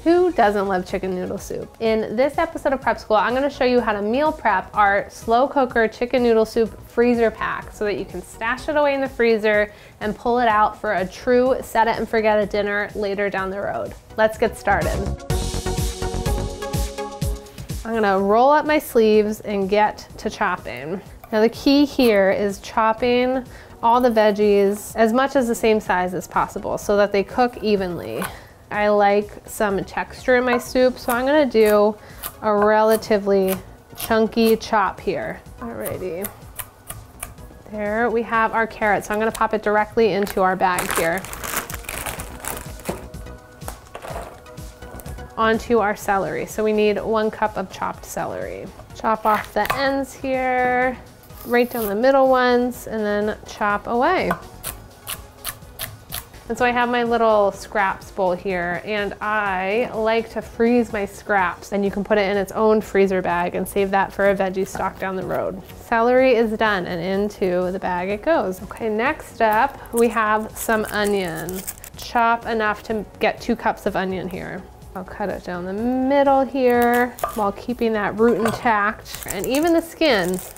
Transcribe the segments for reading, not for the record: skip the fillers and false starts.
Who doesn't love chicken noodle soup? In this episode of Prep School, I'm gonna show you how to meal prep our slow cooker chicken noodle soup freezer pack so that you can stash it away in the freezer and pull it out for a true set it and forget it dinner later down the road. Let's get started. I'm gonna roll up my sleeves and get to chopping. Now the key here is chopping all the veggies as much as the same size as possible so that they cook evenly. I like some texture in my soup, so I'm gonna do a relatively chunky chop here. Alrighty. There we have our carrot, so I'm gonna pop it directly into our bag here. Onto our celery. So we need 1 cup of chopped celery. Chop off the ends here, right down the middle ones, and then chop away. And so I have my little scraps bowl here, and I like to freeze my scraps, and you can put it in its own freezer bag and save that for a veggie stock down the road. Celery is done, and into the bag it goes. Okay, next up, we have some onion. Chop enough to get 2 cups of onion here. I'll cut it down the middle here while keeping that root intact. And even the skins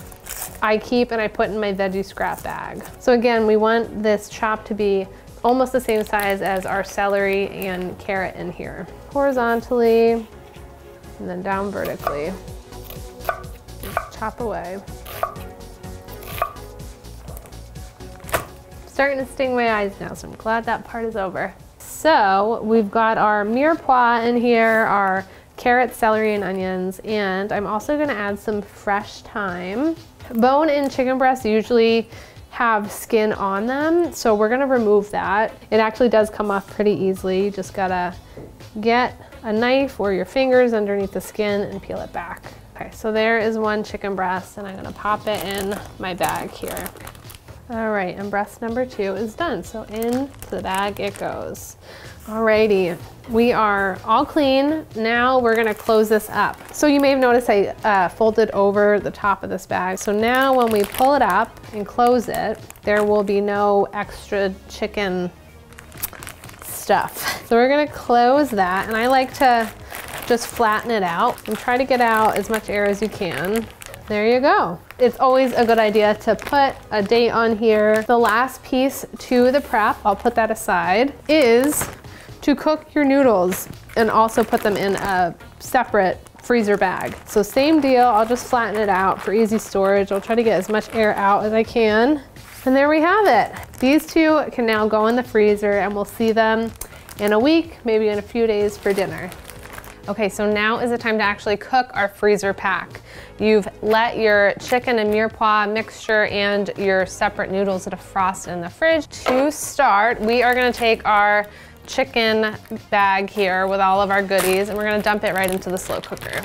I keep and I put in my veggie scrap bag. So again, we want this chop to be almost the same size as our celery and carrot in here. Horizontally and then down vertically. Just chop away. Starting to sting my eyes now, so I'm glad that part is over. So we've got our mirepoix in here, our carrot, celery, and onions, and I'm also gonna add some fresh thyme. Bone-in chicken breasts usually have skin on them, so we're gonna remove that. It actually does come off pretty easily. You just gotta get a knife or your fingers underneath the skin and peel it back. Okay, so there is 1 chicken breast, and I'm gonna pop it in my bag here. All right, and breast number 2 is done. So into the bag it goes. Alrighty, we are all clean. Now we're gonna close this up. So you may have noticed I folded over the top of this bag. So now when we pull it up and close it, there will be no extra chicken stuff. So we're gonna close that, and I like to just flatten it out and try to get out as much air as you can. There you go. It's always a good idea to put a date on here. The last piece to the prep, I'll put that aside, is to cook your noodles and also put them in a separate freezer bag. So same deal, I'll just flatten it out for easy storage. I'll try to get as much air out as I can. And there we have it. These 2 can now go in the freezer, and we'll see them in a week, maybe in a few days for dinner. Okay, so now is the time to actually cook our freezer pack. You've let your chicken and mirepoix mixture and your separate noodles defrost in the fridge. To start, we are gonna take our chicken bag here with all of our goodies, and we're gonna dump it right into the slow cooker.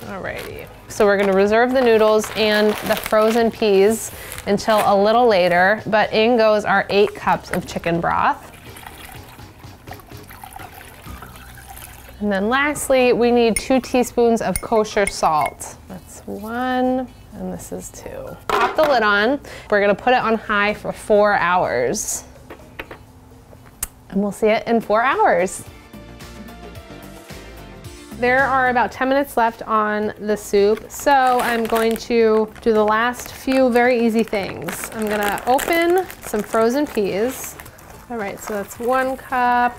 Alrighty. So we're gonna reserve the noodles and the frozen peas until a little later, but in goes our 8 cups of chicken broth. And then lastly, we need 2 teaspoons of kosher salt. That's 1, and this is 2. Pop the lid on. We're gonna put it on high for 4 hours. And we'll see it in 4 hours. There are about 10 minutes left on the soup, so I'm going to do the last few very easy things. I'm gonna open some frozen peas. All right, so that's 1 cup.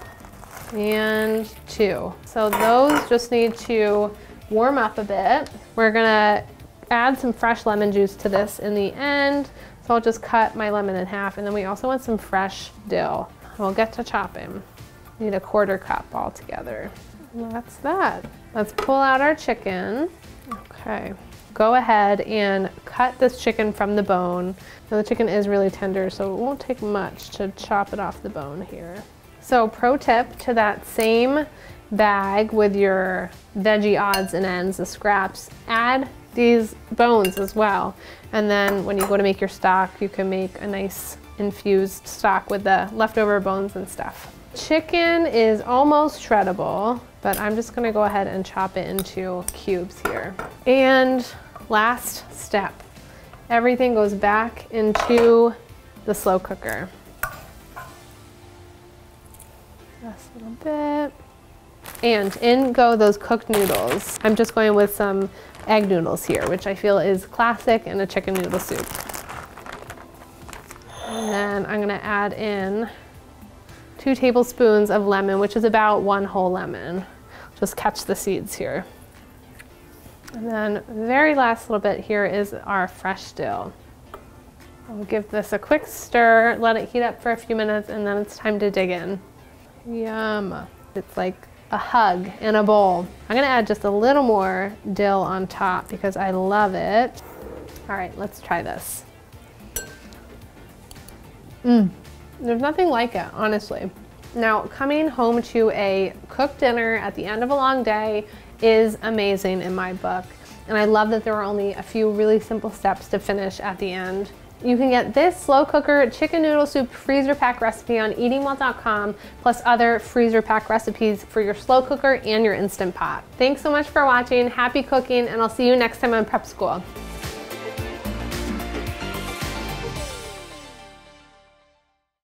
And 2. So those just need to warm up a bit. We're gonna add some fresh lemon juice to this in the end. So I'll just cut my lemon in half, and then we also want some fresh dill. We'll get to chopping. Need a 1/4 cup altogether. And that's that. Let's pull out our chicken. Okay. Go ahead and cut this chicken from the bone. Now the chicken is really tender, so it won't take much to chop it off the bone here. So pro tip, to that same bag with your veggie odds and ends, the scraps, add these bones as well. And then when you go to make your stock, you can make a nice infused stock with the leftover bones and stuff. Chicken is almost shreddable, but I'm just gonna go ahead and chop it into cubes here. And last step, everything goes back into the slow cooker. Just a little bit. And in go those cooked noodles. I'm just going with some egg noodles here, which I feel is classic in a chicken noodle soup. And then I'm gonna add in 2 tablespoons of lemon, which is about 1 whole lemon. Just catch the seeds here. And then the very last little bit here is our fresh dill. I'll give this a quick stir, let it heat up for a few minutes, and then it's time to dig in. Yum. It's like a hug in a bowl. I'm gonna add just a little more dill on top because I love it. All right, let's try this. There's nothing like it, honestly. Now, coming home to a cooked dinner at the end of a long day is amazing in my book. And I love that there are only a few really simple steps to finish at the end. You can get this slow cooker chicken noodle soup freezer pack recipe on EatingWell.com, plus other freezer pack recipes for your slow cooker and your Instant Pot. Thanks so much for watching, happy cooking, and I'll see you next time on Prep School.